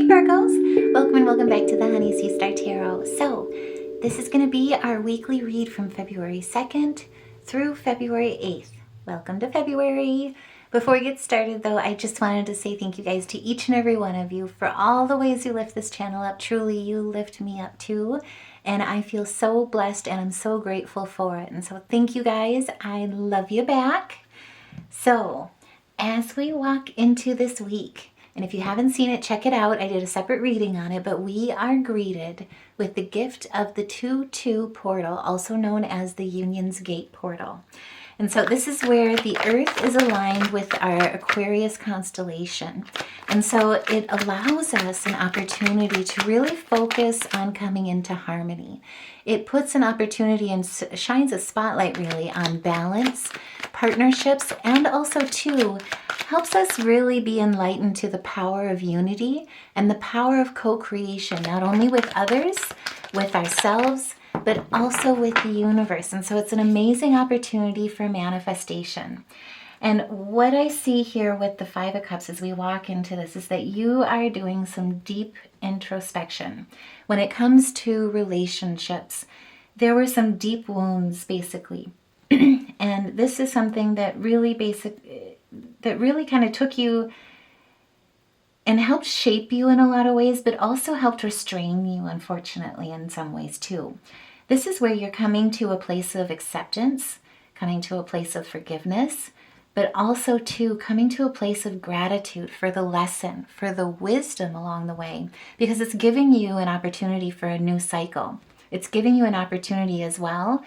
Hey Virgos! Welcome and welcome back to the Honey Sea Star Tarot. So, this is going to be our weekly read from February 2nd through February 8th. Welcome to February! Before we get started though, I just wanted to say thank you guys to each and every one of you for all the ways you lift this channel up. Truly, you lift me up too. And I feel so blessed and I'm so grateful for it. And so thank you guys. I love you back. So, as we walk into this week, and if you haven't seen it, check it out. I did a separate reading on it, but we are greeted with the gift of the 2-2 portal, also known as the Union's Gate portal. And so this is where the Earth is aligned with our Aquarius constellation. And so it allows us an opportunity to really focus on coming into harmony. It puts an opportunity and shines a spotlight really on balance, partnerships, and also too helps us really be enlightened to the power of unity and the power of co-creation, not only with others, with ourselves, but also with the universe. And so it's an amazing opportunity for manifestation. And what I see here with the Five of Cups as we walk into this is that you are doing some deep introspection. When it comes to relationships, there were some deep wounds basically. And this is something that really kind of took you and helped shape you in a lot of ways, but also helped restrain you, unfortunately, in some ways too. This is where you're coming to a place of acceptance, coming to a place of forgiveness, but also too coming to a place of gratitude for the lesson, for the wisdom along the way, because it's giving you an opportunity for a new cycle. It's giving you an opportunity as well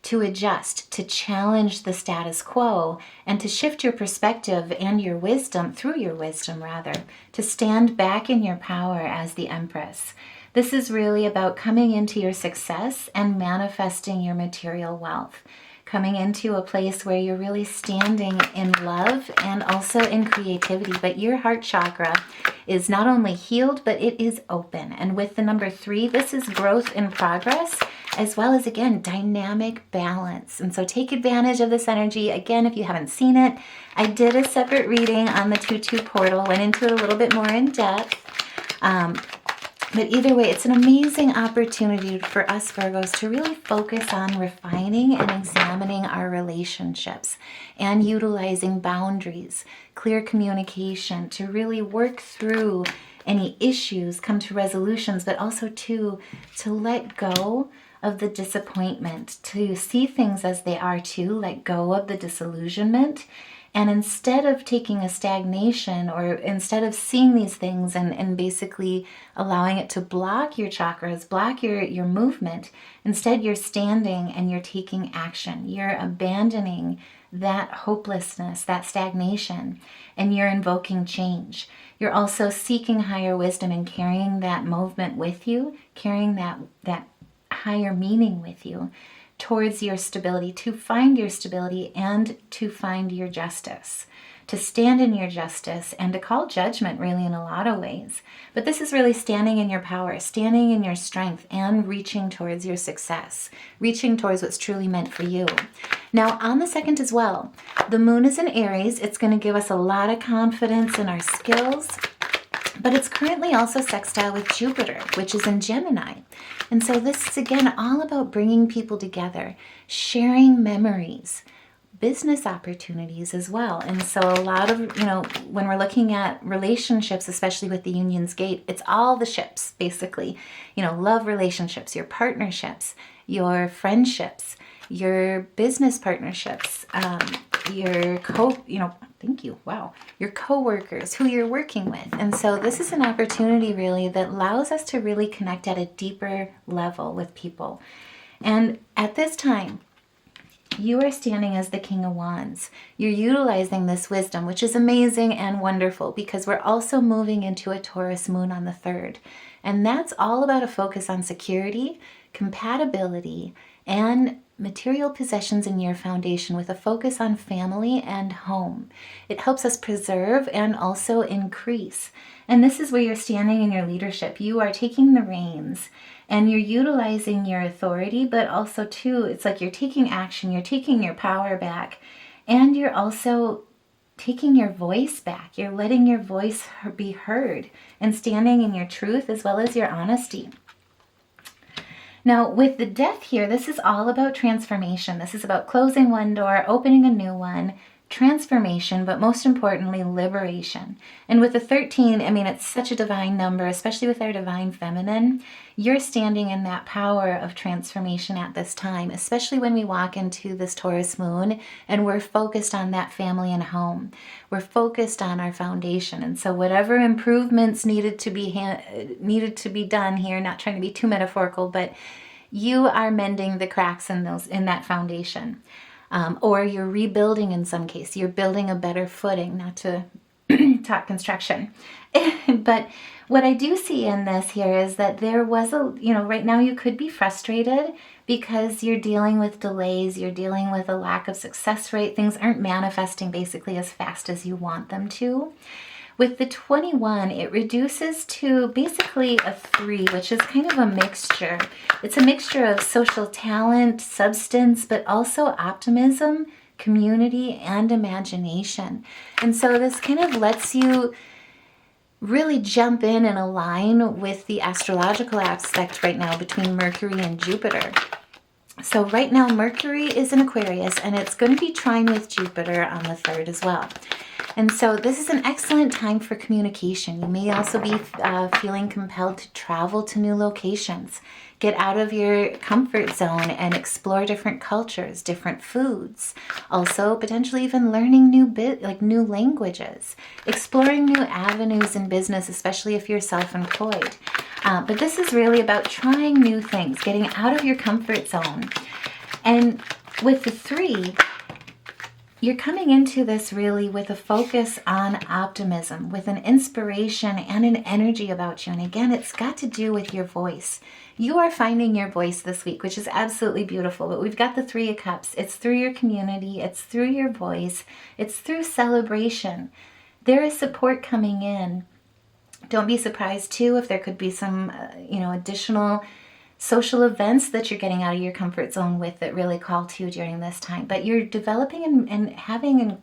to adjust, to challenge the status quo, and to shift your perspective and your wisdom, through your wisdom rather, to stand back in your power as the Empress. This is really about coming into your success and manifesting your material wealth, coming into a place where you're really standing in love and also in creativity. But your heart chakra is not only healed, but it is open. And with the number 3, this is growth in progress, as well as, again, dynamic balance. And so take advantage of this energy. Again, if you haven't seen it, I did a separate reading on the 2-2 portal, went into it a little bit more in depth. But either way, it's an amazing opportunity for us Virgos to really focus on refining and examining our relationships and utilizing boundaries, clear communication to really work through any issues, come to resolutions, but also to let go of the disappointment, to see things as they are too, let go of the disillusionment. And instead of taking a stagnation, or instead of seeing these things and basically allowing it to block your chakras, block your movement, instead you're standing and you're taking action. You're abandoning that hopelessness, that stagnation, and you're invoking change. You're also seeking higher wisdom and carrying that movement with you, carrying that higher meaning with you towards your stability, to find your stability and to find your justice, to stand in your justice and to call judgment really in a lot of ways. But this is really standing in your power, standing in your strength, and reaching towards your success, reaching towards what's truly meant for you. Now on the 2nd as well, the moon is in Aries. It's going to give us a lot of confidence in our skills, but it's currently also sextile with Jupiter, which is in Gemini. And so this is, again, all about bringing people together, sharing memories, business opportunities as well. And so a lot of, when we're looking at relationships, especially with the Union's Gate, it's all the ships, basically. Love relationships, your partnerships, your friendships, your business partnerships, your your co-workers, who you're working with. And so this is an opportunity really that allows us to really connect at a deeper level with people. And at this time, you are standing as the King of Wands. You're utilizing this wisdom, which is amazing and wonderful, because we're also moving into a Taurus moon on the 3rd. And that's all about a focus on security, compatibility, and material possessions in your foundation, with a focus on family and home. It helps us preserve and also increase. And this is where you're standing in your leadership. You are taking the reins and you're utilizing your authority, but also too, it's like you're taking action, you're taking your power back, and you're also taking your voice back. You're letting your voice be heard and standing in your truth as well as your honesty. Now, with the Death here, this is all about transformation. This is about closing one door, opening a new one, transformation, but most importantly, liberation. And with the 13, I mean, it's such a divine number, especially with our divine feminine. You're standing in that power of transformation at this time, especially when we walk into this Taurus moon and we're focused on that family and home. We're focused on our foundation. And so whatever improvements needed to be done here, not trying to be too metaphorical, but you are mending the cracks in that foundation. Or you're rebuilding in some case. You're building a better footing, not to talk construction. But what I do see in this here is that there was right now you could be frustrated because you're dealing with delays, you're dealing with a lack of success rate. Things aren't manifesting basically as fast as you want them to. With the 21, it reduces to basically a 3, which is kind of a mixture. It's a mixture of social talent, substance, but also optimism, community, and imagination. And so this kind of lets you really jump in and align with the astrological aspect right now between Mercury and Jupiter. So right now, Mercury is in Aquarius, and it's going to be trine with Jupiter on the 3rd as well. And so this is an excellent time for communication. You may also be feeling compelled to travel to new locations, get out of your comfort zone and explore different cultures, different foods. Also, potentially even learning new languages, exploring new avenues in business, especially if you're self-employed. But this is really about trying new things, getting out of your comfort zone. And with the 3, you're coming into this really with a focus on optimism, with an inspiration and an energy about you. And again, it's got to do with your voice. You are finding your voice this week, which is absolutely beautiful. But we've got the 3 of Cups. It's through your community. It's through your voice. It's through celebration. There is support coming in. Don't be surprised, too, if there could be some, additional social events that you're getting out of your comfort zone with that really call to you during this time. But you're developing and having and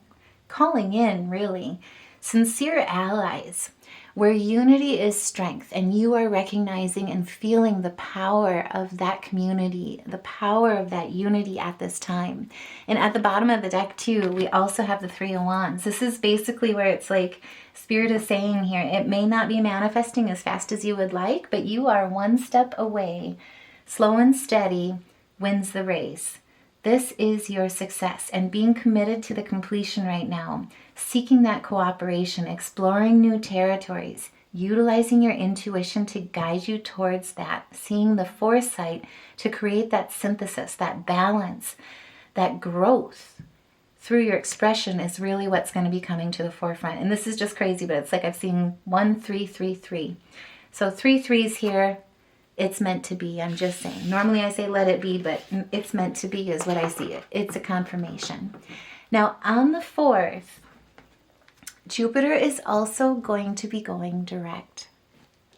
calling in, really, sincere allies where unity is strength, and you are recognizing and feeling the power of that community, the power of that unity at this time. And at the bottom of the deck, too, we also have the 3 of Wands. This is basically where it's like Spirit is saying here, it may not be manifesting as fast as you would like, but you are one step away. Slow and steady wins the race. This is your success, and being committed to the completion right now, seeking that cooperation, exploring new territories, utilizing your intuition to guide you towards that, seeing the foresight to create that synthesis, that balance, that growth through your expression is really what's going to be coming to the forefront. And this is just crazy, but it's like I've seen 1, 3, 3, 3. So 3 3s here. It's meant to be, I'm just saying. Normally I say let it be, but it's meant to be is what I see it. It's a confirmation. Now on the 4th, Jupiter is also going to be going direct.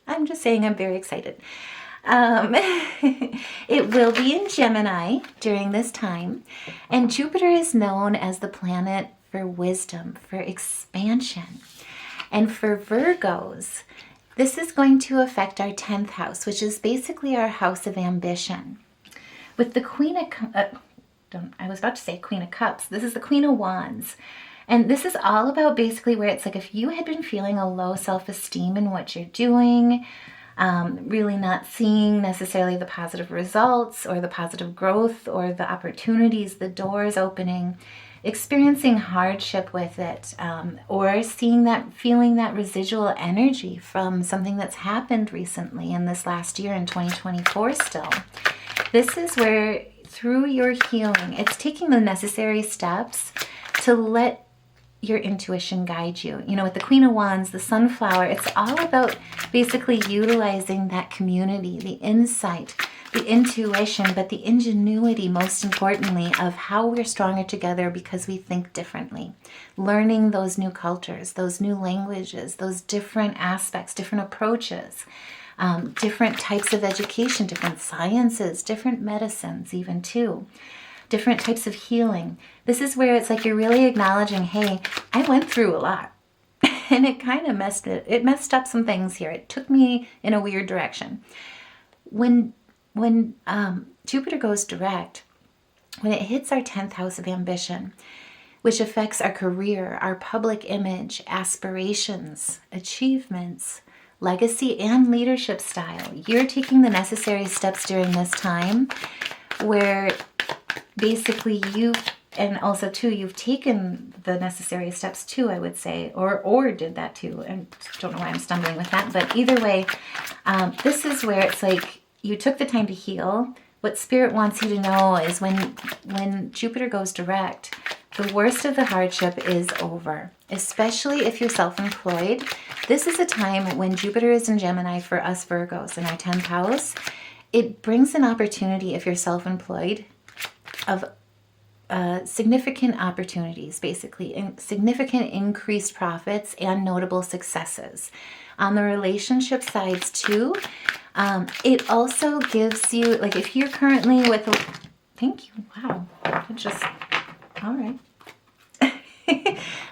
I'm just saying I'm very excited. It will be in Gemini during this time. And Jupiter is known as the planet for wisdom, for expansion. And for Virgos, this is going to affect our 10th house, which is basically our house of ambition. With the Queen of Cups. This is the Queen of Wands. And this is all about basically where it's like if you had been feeling a low self-esteem in what you're doing, really not seeing necessarily the positive results or the positive growth or the opportunities, the doors opening, experiencing hardship with it, or feeling that residual energy from something that's happened recently in this last year in 2024 still. This is where through your healing, it's taking the necessary steps to let your intuition guide you. With the Queen of Wands, the Sunflower, it's all about basically utilizing that community, the insight, the intuition, but the ingenuity, most importantly, of how we're stronger together because we think differently. Learning those new cultures, those new languages, those different aspects, different approaches, different types of education, different sciences, different medicines even too. different types of healing. This is where it's like you're really acknowledging, hey, I went through a lot. And it kind of messed up some things here. It took me in a weird direction. When Jupiter goes direct, when it hits our 10th house of ambition, which affects our career, our public image, aspirations, achievements, legacy, and leadership style, you're taking the necessary steps during this time where basically and also too, you've taken the necessary steps too, I would say, or did that too. And don't know why I'm stumbling with that, but either way, this is where it's like you took the time to heal. What Spirit wants you to know is when Jupiter goes direct, the worst of the hardship is over, especially if you're self-employed. This is a time when Jupiter is in Gemini for us Virgos in our 10th house. It brings an opportunity if you're self-employed of significant opportunities, basically, significant increased profits and notable successes. On the relationship sides too, it also gives you, like if you're currently with thank you, wow, all right.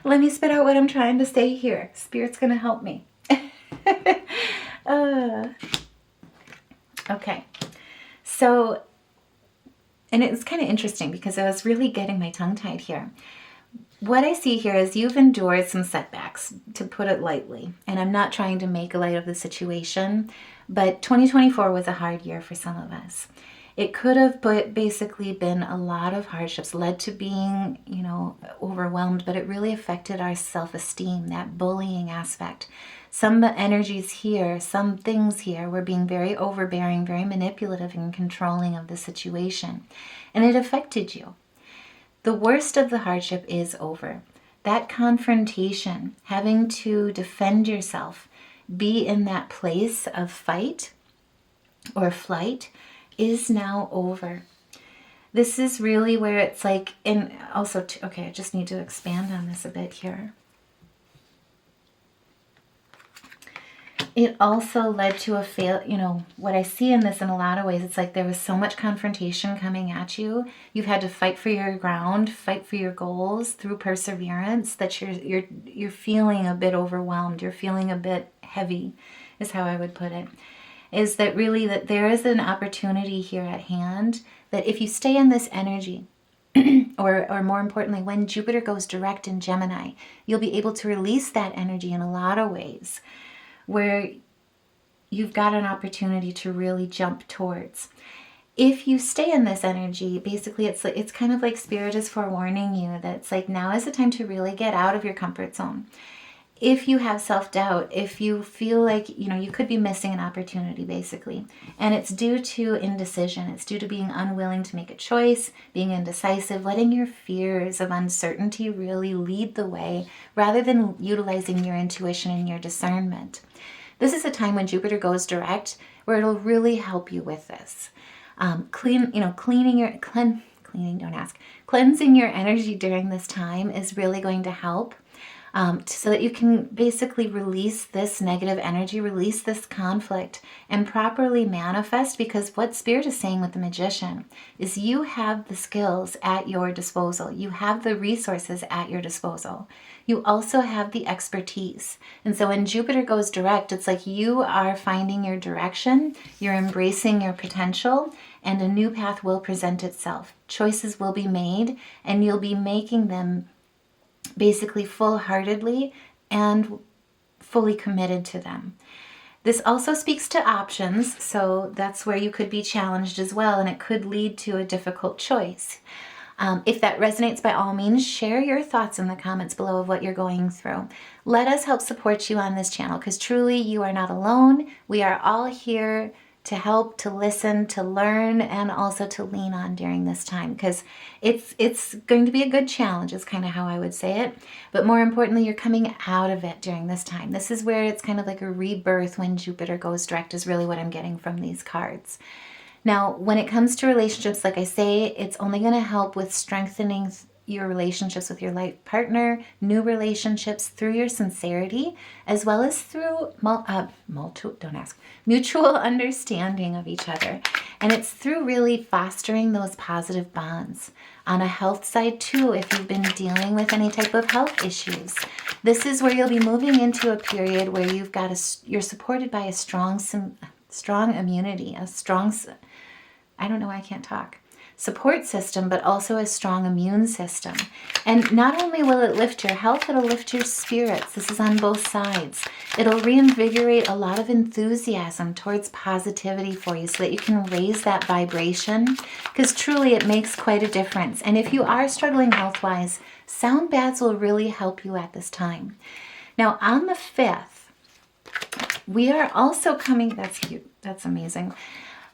Let me spit out what I'm trying to say here. Spirit's gonna help me. Okay, so, and it's kind of interesting because I was really getting my tongue tied here. What I see here is you've endured some setbacks, to put it lightly, and I'm not trying to make light of the situation, but 2024 was a hard year for some of us. It could have basically been a lot of hardships, led to being, overwhelmed, but it really affected our self-esteem, that bullying aspect. Some energies here, some things here were being very overbearing, very manipulative and controlling of the situation, and it affected you. The worst of the hardship is over. That confrontation, having to defend yourself, be in that place of fight or flight, is now over. This is really where it's like, and also, okay, I just need to expand on this a bit here. It also led to what I see in this in a lot of ways, it's like there was so much confrontation coming at you. You've had to fight for your ground, fight for your goals through perseverance, that you're feeling a bit overwhelmed. You're feeling a bit heavy, is how I would put it. Is that really that there is an opportunity here at hand that if you stay in this energy, or more importantly, when Jupiter goes direct in Gemini, you'll be able to release that energy in a lot of ways, where you've got an opportunity to really jump towards. If you stay in this energy, basically it's kind of like Spirit is forewarning you that it's like now is the time to really get out of your comfort zone. If you have self-doubt, if you feel like, you could be missing an opportunity, basically, and it's due to indecision, it's due to being unwilling to make a choice, being indecisive, letting your fears of uncertainty really lead the way rather than utilizing your intuition and your discernment. This is a time when Jupiter goes direct where it'll really help you with this. Cleansing your energy during this time is really going to help. So that you can basically release this negative energy, release this conflict, and properly manifest, because what Spirit is saying with the Magician is you have the skills at your disposal. You have the resources at your disposal. You also have the expertise. And so when Jupiter goes direct, it's like you are finding your direction, you're embracing your potential, and a new path will present itself. Choices will be made, and you'll be making them basically full-heartedly and fully committed to them. This also speaks to options, so that's where you could be challenged as well, and it could lead to a difficult choice. If that resonates, by all means, share your thoughts in the comments below of what you're going through. Let us help support you on this channel, because truly you are not alone. We are all here to help, to listen, to learn, and also to lean on during this time, because it's going to be a good challenge is kind of how I would say it. But more importantly, you're coming out of it during this time. This is where it's kind of like a rebirth when Jupiter goes direct is really what I'm getting from these cards. Now, when it comes to relationships, like I say, it's only going to help with strengthening your relationships with your life partner, new relationships through your sincerity, as well as through mutual understanding of each other. And it's through really fostering those positive bonds. On a health side too, if you've been dealing with any type of health issues, this is where you'll be moving into a period where you're supported by a strong immunity, support system, but also a strong immune system. And not only will it lift your health, it'll lift your spirits. This is on both sides. It'll reinvigorate a lot of enthusiasm towards positivity for you so that you can raise that vibration, because truly it makes quite a difference. And if you are struggling health-wise, sound baths will really help you at this time. Now on the 5th, we are also coming, that's cute, that's amazing.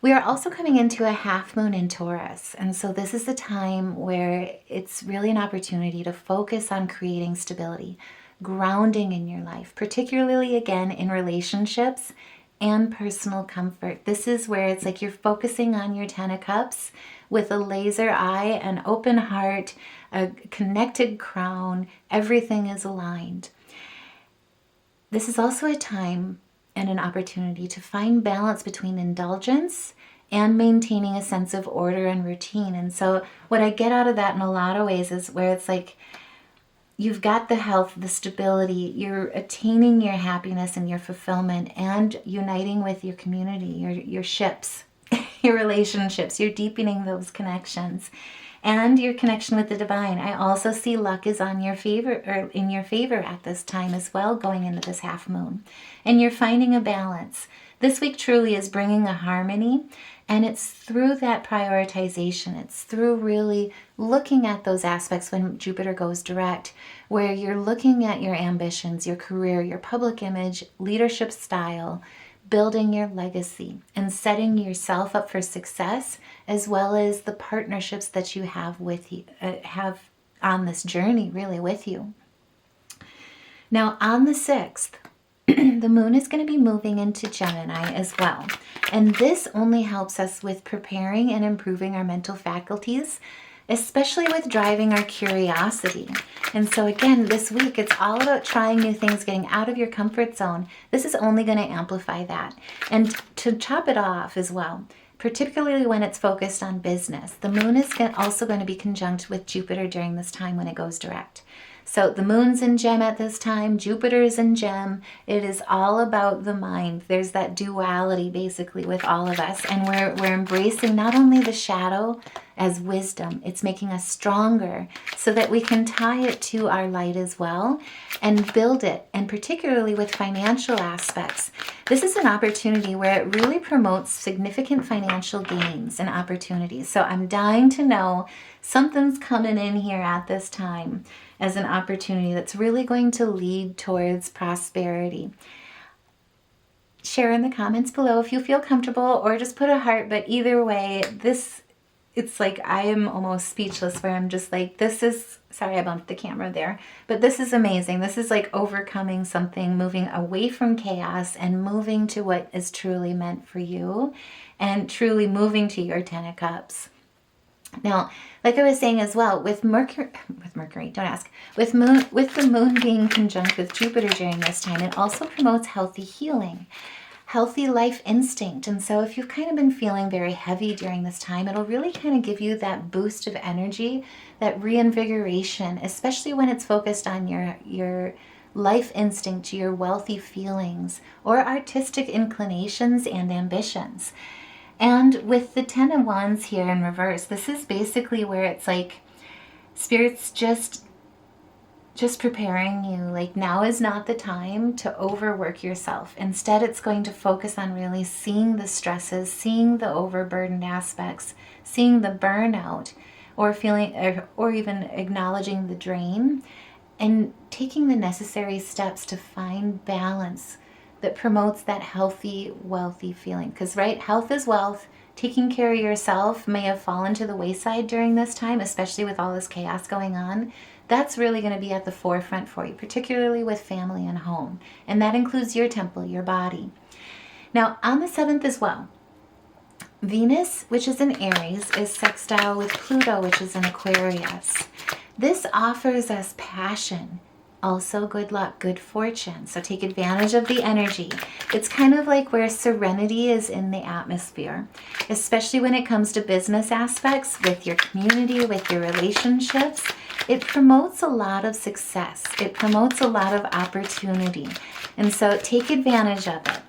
We are also coming into a half moon in Taurus. And so this is the time where it's really an opportunity to focus on creating stability, grounding in your life, particularly again in relationships and personal comfort. This is where it's like you're focusing on your 10 of Cups with a laser eye, an open heart, a connected crown. Everything is aligned. This is also a time and an opportunity to find balance between indulgence and maintaining a sense of order and routine. And so what I get out of that in a lot of ways is where it's like you've got the health, the stability, you're attaining your happiness and your fulfillment and uniting with your community, your ships, your relationships, you're deepening those connections and your connection with the divine. I also see luck is on your favor, or in your favor at this time as well, going into this half moon. And you're finding a balance. This week truly is bringing a harmony, and it's through that prioritization. It's through really looking at those aspects when Jupiter goes direct, where you're looking at your ambitions, your career, your public image, leadership style, building your legacy, and setting yourself up for success, as well as the partnerships that you have with you, have on this journey really with you. Now on the 6th, the moon is going to be moving into Gemini as well. And this only helps us with preparing and improving our mental faculties, especially with driving our curiosity. And so again, this week, it's all about trying new things, getting out of your comfort zone. This is only going to amplify that. And to chop it off as well, particularly when it's focused on business, the moon is also going to be conjunct with Jupiter during this time when it goes direct. So the moon's in Gem at this time, Jupiter's in Gem. It is all about the mind. There's that duality basically with all of us. And we're embracing not only the shadow as wisdom, it's making us stronger so that we can tie it to our light as well and build it. And particularly with financial aspects, this is an opportunity where it really promotes significant financial gains and opportunities. So I'm dying to know something's coming in here at this time as an opportunity that's really going to lead towards prosperity. Share in the comments below if you feel comfortable, or just put a heart. But either way, it's like I am almost speechless, where I'm just like, this is, sorry I bumped the camera there, but this is amazing. This is like overcoming something, moving away from chaos and moving to what is truly meant for you, and truly moving to your 10 of Cups. Now, like I was saying as well, with the moon being conjunct with Jupiter during this time, it also promotes healthy healing, healthy life instinct. And so if you've kind of been feeling very heavy during this time, it'll really kind of give you that boost of energy, that reinvigoration, especially when it's focused on your life instinct, your wealthy feelings, or artistic inclinations and ambitions. And with the 10 of Wands here in reverse, this is basically where it's like Spirit's just preparing you. Like, now is not the time to overwork yourself. Instead, it's going to focus on really seeing the stresses, seeing the overburdened aspects, seeing the burnout, or feeling, or even acknowledging the drain, and taking the necessary steps to find balance that promotes that healthy, wealthy feeling. Because, right, health is wealth. Taking care of yourself may have fallen to the wayside during this time, especially with all this chaos going on. That's really going to be at the forefront for you, particularly with family and home. And that includes your temple, your body. Now, on the 7th as well, Venus, which is in Aries, is sextile with Pluto, which is in Aquarius. This offers us passion, also good luck, good fortune. So take advantage of the energy. It's kind of like where serenity is in the atmosphere, especially when it comes to business aspects with your community, with your relationships. It promotes a lot of success. It promotes a lot of opportunity. And so take advantage of it.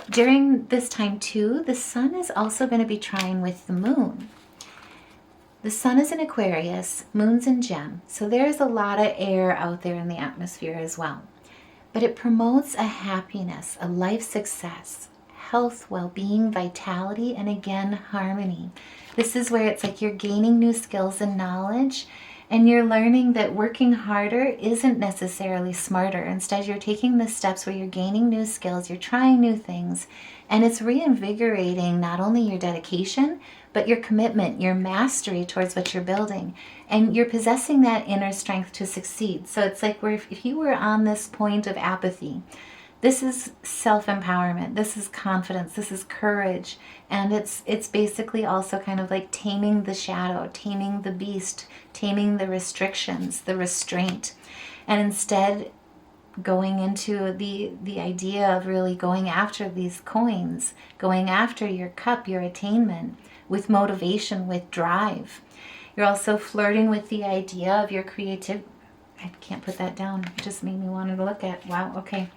During this time too, the sun is also going to be trine with the moon. The sun is in Aquarius, moon's in Gem, so there's a lot of air out there in the atmosphere as well. But it promotes a happiness, a life success, health, well-being, vitality, and again, harmony. This is where it's like you're gaining new skills and knowledge, and you're learning that working harder isn't necessarily smarter. Instead, you're taking the steps where you're gaining new skills, you're trying new things, and it's reinvigorating not only your dedication, but your commitment, your mastery towards what you're building. And you're possessing that inner strength to succeed. So it's like where if you were on this point of apathy, this is self-empowerment, this is confidence, this is courage. And it's basically also kind of like taming the shadow, taming the beast, taming the restrictions, the restraint. And instead going into the idea of really going after these coins, going after your cup, your attainment, with motivation, with drive. You're also flirting with the idea of your creative. I can't put that down. It just made me want to look at. Wow, okay.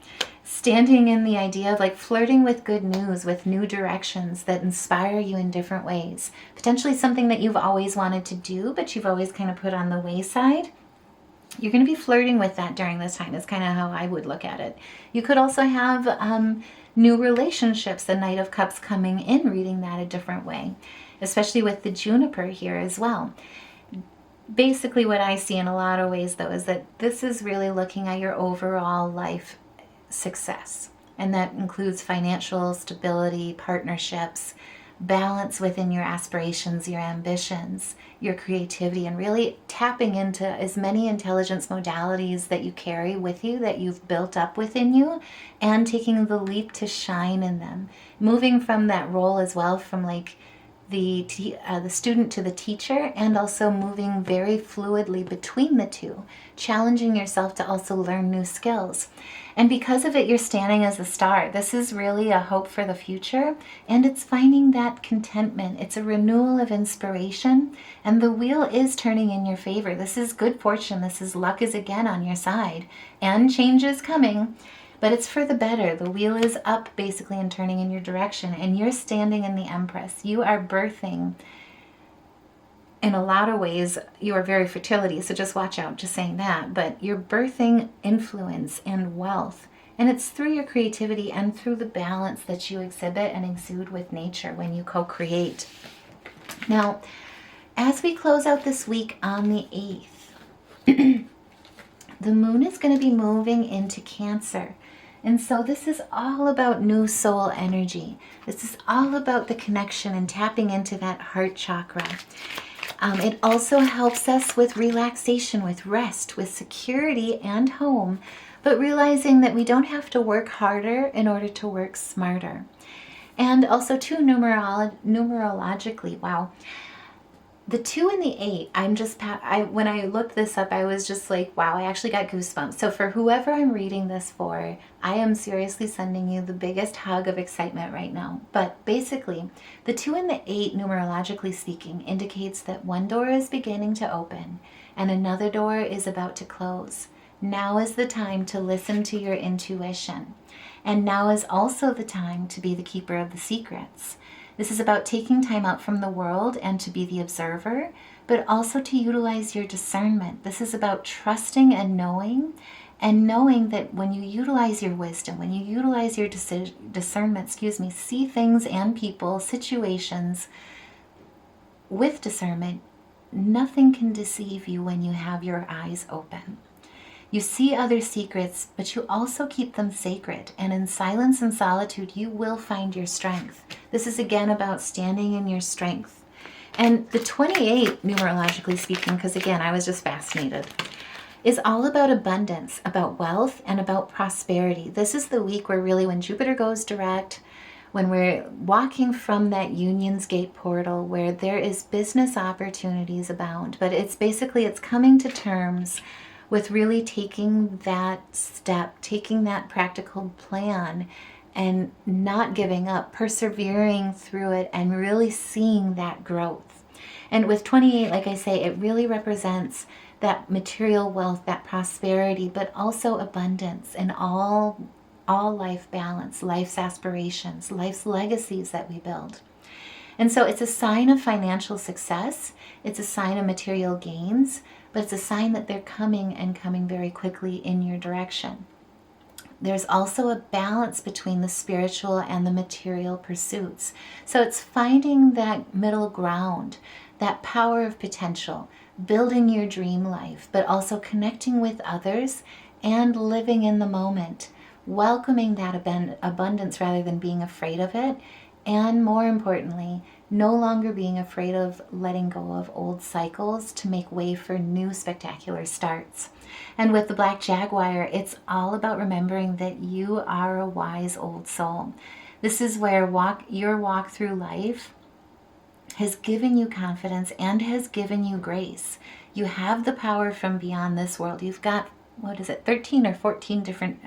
Standing in the idea of like flirting with good news, with new directions that inspire you in different ways. Potentially something that you've always wanted to do, but you've always kind of put on the wayside. You're going to be flirting with that during this time. Is kind of how I would look at it. You could also have new relationships, the Knight of Cups coming in, reading that a different way, especially with the Juniper here as well. Basically what I see in a lot of ways though is that this is really looking at your overall life success, and that includes financial stability, partnerships, balance within your aspirations, your ambitions, your creativity, and really tapping into as many intelligence modalities that you carry with you, that you've built up within you, and taking the leap to shine in them. Moving from that role as well, from like the student to the teacher, and also moving very fluidly between the two, challenging yourself to also learn new skills. And because of it, you're standing as a star. This is really a hope for the future, and it's finding that contentment. It's a renewal of inspiration, and the wheel is turning in your favor. This is good fortune. This is luck is again on your side, and change is coming, but it's for the better. The wheel is up basically and turning in your direction, and you're standing in the Empress. You are birthing. In a lot of ways, you are very fertility, so just watch out, just saying that. But you're birthing influence and wealth. And it's through your creativity and through the balance that you exhibit and exude with nature when you co-create. Now, as we close out this week on the 8th, the moon is going to be moving into Cancer. And so this is all about new soul energy. This is all about the connection and tapping into that heart chakra. It also helps us with relaxation, with rest, with security and home, but realizing that we don't have to work harder in order to work smarter. And also too, numerologically, wow. The 2 and the 8, when I looked this up, I was just like, wow, I actually got goosebumps. So for whoever I'm reading this for, I am seriously sending you the biggest hug of excitement right now. But basically, the 2 and the 8, numerologically speaking, indicates that one door is beginning to open and another door is about to close. Now is the time to listen to your intuition. And now is also the time to be the keeper of the secrets. This is about taking time out from the world and to be the observer, but also to utilize your discernment. This is about trusting and knowing that when you utilize your wisdom, when you utilize your discernment, see things and people, situations with discernment, nothing can deceive you when you have your eyes open. You see other secrets, but you also keep them sacred. And in silence and solitude, you will find your strength. This is again about standing in your strength. And the 28, numerologically speaking, because again, I was just fascinated, is all about abundance, about wealth, and about prosperity. This is the week where really when Jupiter goes direct, when we're walking from that Union's Gate portal where there is business opportunities abound, but it's coming to terms with really taking that step, taking that practical plan and not giving up, persevering through it and really seeing that growth. And with 28, like I say, it really represents that material wealth, that prosperity, but also abundance and all life balance, life's aspirations, life's legacies that we build. And so it's a sign of financial success. It's a sign of material gains, but it's a sign that they're coming and coming very quickly in your direction. There's also a balance between the spiritual and the material pursuits. So it's finding that middle ground, that power of potential, building your dream life, but also connecting with others and living in the moment, welcoming that abundance rather than being afraid of it, and more importantly, no longer being afraid of letting go of old cycles to make way for new spectacular starts. And with the Black Jaguar, it's all about remembering that you are a wise old soul. This is where your walk through life has given you confidence and has given you grace. You have the power from beyond this world. You've got, 13 or 14 different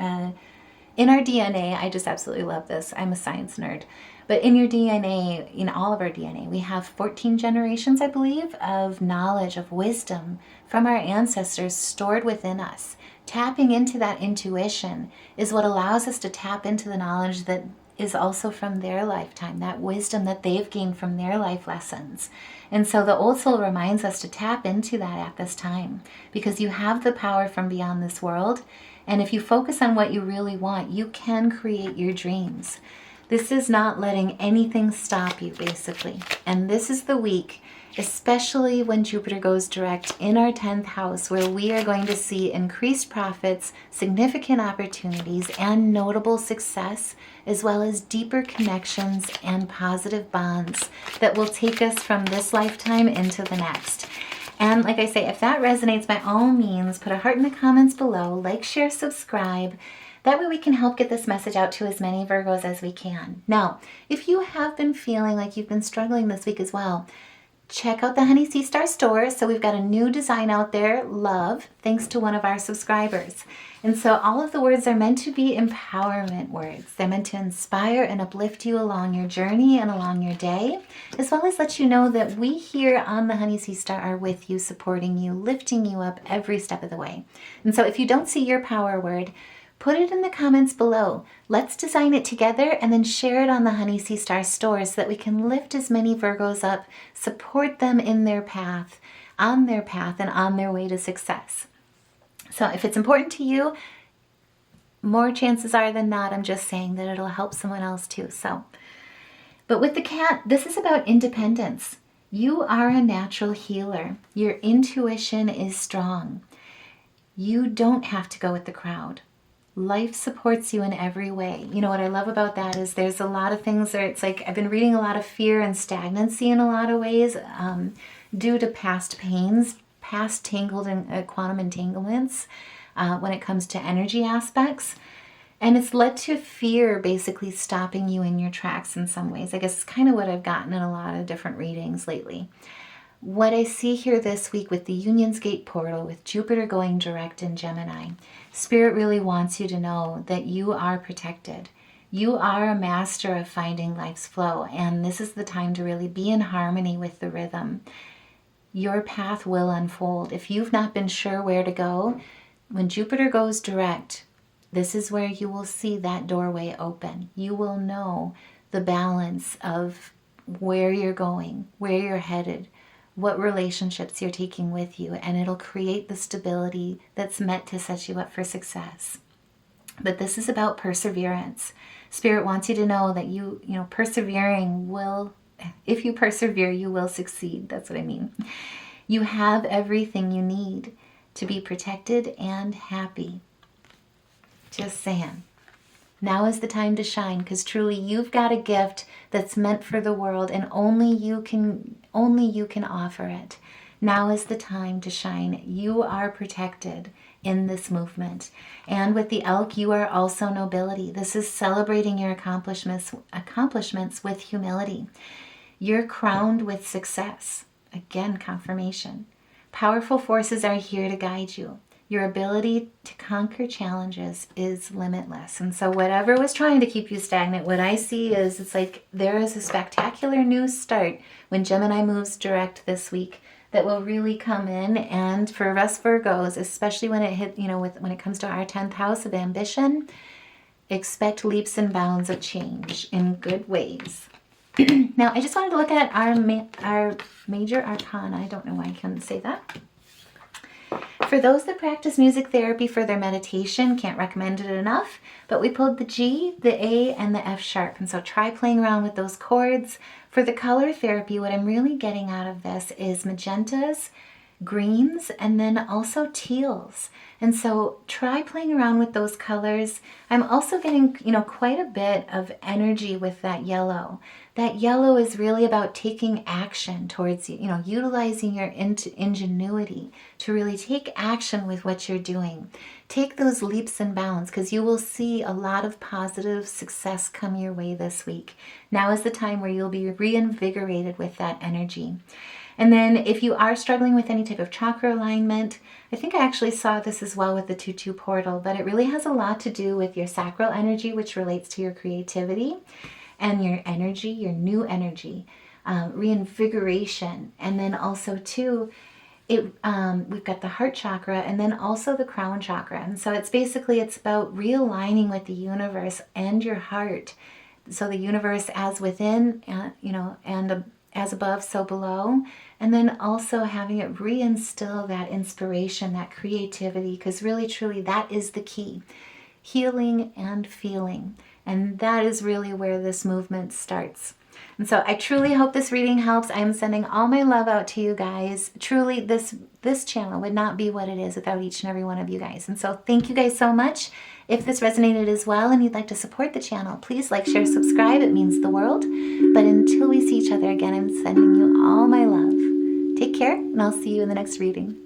in our DNA. I just absolutely love this. I'm a science nerd. But in your DNA, in all of our DNA, we have 14 generations, I believe, of knowledge, of wisdom from our ancestors stored within us. Tapping into that intuition is what allows us to tap into the knowledge that is also from their lifetime, that wisdom that they've gained from their life lessons. And so the Old Soul reminds us to tap into that at this time, because you have the power from beyond this world. And if you focus on what you really want, you can create your dreams. This is not letting anything stop you, basically. And this is the week, especially when Jupiter goes direct in our 10th house, where we are going to see increased profits, significant opportunities, and notable success, as well as deeper connections and positive bonds that will take us from this lifetime into the next. And like I say, if that resonates, by all means, put a heart in the comments below, like, share, subscribe. That way we can help get this message out to as many Virgos as we can. Now, if you have been feeling like you've been struggling this week as well, check out the Honey Sea Star store. So we've got a new design out there, love, thanks to one of our subscribers. And so all of the words are meant to be empowerment words. They're meant to inspire and uplift you along your journey and along your day, as well as let you know that we here on the Honey Sea Star are with you, supporting you, lifting you up every step of the way. And so if you don't see your power word, put it in the comments below. Let's design it together and then share it on the Honey Sea Star store so that we can lift as many Virgos up, support them in their path, and on their way to success. So if it's important to you, more chances are than not, I'm just saying that it'll help someone else too. But with the cat, this is about independence. You are a natural healer. Your intuition is strong. You don't have to go with the crowd. Life supports you in every way. You know what I love about that is there's a lot of things where it's like I've been reading a lot of fear and stagnancy in a lot of ways due to past pains, past tangled and quantum entanglements when it comes to energy aspects. And it's led to fear basically stopping you in your tracks in some ways. I guess it's kind of what I've gotten in a lot of different readings lately. What I see here this week with the Union's Gate portal, with Jupiter going direct in Gemini, Spirit really wants you to know that you are protected. You are a master of finding life's flow, and this is the time to really be in harmony with the rhythm. Your path will unfold. If you've not been sure where to go, when Jupiter goes direct, this is where you will see that doorway open. You will know the balance of where you're going, where you're headed, what relationships you're taking with you, and it'll create the stability that's meant to set you up for success. But this is about perseverance. Spirit wants you to know that you persevering will, if you persevere, you will succeed. That's what I mean. You have everything you need to be protected and happy. Just saying. Now is the time to shine, because truly you've got a gift that's meant for the world, and only you can offer it. Now is the time to shine. You are protected in this movement. And with the elk, you are also nobility. This is celebrating your accomplishments with humility. You're crowned with success. Again, confirmation. Powerful forces are here to guide you. Your ability to conquer challenges is limitless. And so whatever was trying to keep you stagnant, what I see is it's like there is a spectacular new start when Gemini moves direct this week that will really come in. And for us Virgos, especially when it hit, when it comes to our 10th house of ambition, expect leaps and bounds of change in good ways. Now, I just wanted to look at our major arcana. I don't know why I couldn't say that. For those that practice music therapy for their meditation, can't recommend it enough, but we pulled the G, the A, and the F sharp. And so try playing around with those chords. For the color therapy, what I'm really getting out of this is magentas, greens, and then also teals. And so try playing around with those colors. I'm also getting, quite a bit of energy with that yellow. That yellow is really about taking action towards, utilizing your ingenuity to really take action with what you're doing. Take those leaps and bounds because you will see a lot of positive success come your way this week. Now is the time where you'll be reinvigorated with that energy. And then if you are struggling with any type of chakra alignment, I think I actually saw this as well with the 2-2 portal, but it really has a lot to do with your sacral energy, which relates to your creativity and your energy, your new energy, reinvigoration. And then also too, we've got the heart chakra and then also the crown chakra. And so it's about realigning with the universe and your heart. So the universe as within, and as above, so below. And then also having it reinstill that inspiration, that creativity, because really, truly, that is the key. Healing and feeling. And that is really where this movement starts. And so I truly hope this reading helps. I am sending all my love out to you guys. Truly, this channel would not be what it is without each and every one of you guys. And so thank you guys so much. If this resonated as well and you'd like to support the channel, please like, share, subscribe. It means the world. But until we see each other again, I'm sending you all my love. Take care, and I'll see you in the next reading.